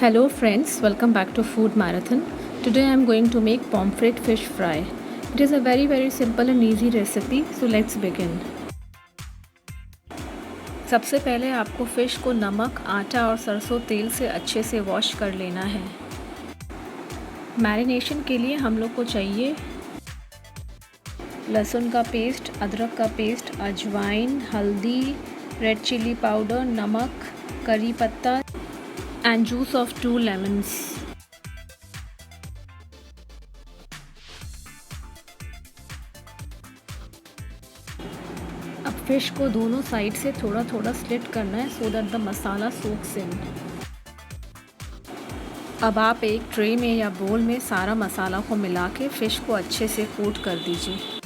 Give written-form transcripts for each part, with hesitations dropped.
Hello friends, welcome back to Food Marathon. Today I am going to make pomfret fish fry. It is a very simple and easy recipe, so let's begin. सबसे पहले आपको fish को नमक, आटा और सरसों तेल से अच्छे से वॉश कर लेना है। मैरिनेशन के लिए हम लोग को चाहिए लहसुन का पेस्ट, अदरक का पेस्ट, अजवाइन, हल्दी, रेड चिली पाउडर, नमक, करी पत्ता and juice of 2 lemons. अब फिश को दोनों साइड से थोड़ा थोड़ा स्लिट करना है so that the masala soaks in. अब आप एक ट्रे में या बोल में सारा मसाला को मिला के फ़िश को अच्छे से कोट कर दीजिए।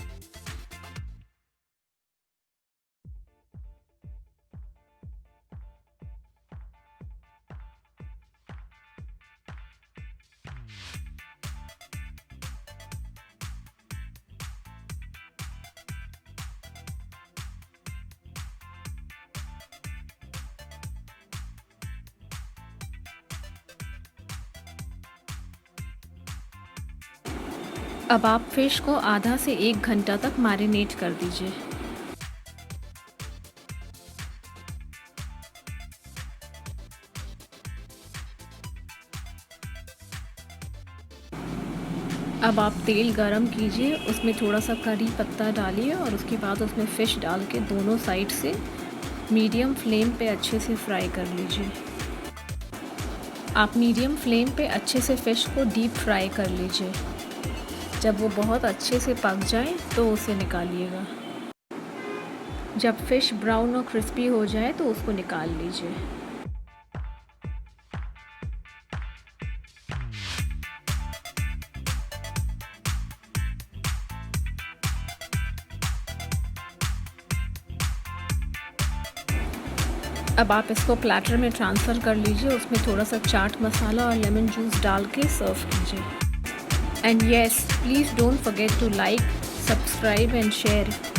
अब आप फ़िश को आधा से 1 घंटा तक मैरिनेट कर दीजिए। अब आप तेल गरम कीजिए, उसमें थोड़ा सा करी पत्ता डालिए और उसके बाद उसमें फ़िश डाल के दोनों साइड से मीडियम फ्लेम पे अच्छे से फ्राई कर लीजिए। आप मीडियम फ्लेम पे अच्छे से फ़िश को डीप फ्राई कर लीजिए। जब वो बहुत अच्छे से पक जाए तो उसे निकालिएगा। जब फ़िश ब्राउन और क्रिस्पी हो जाए तो उसको निकाल लीजिए। अब आप इसको प्लेटर में ट्रांसफ़र कर लीजिए। उसमें थोड़ा सा चाट मसाला और लेमन जूस डाल के सर्व कीजिए। And yes, please don't forget to like, subscribe and share.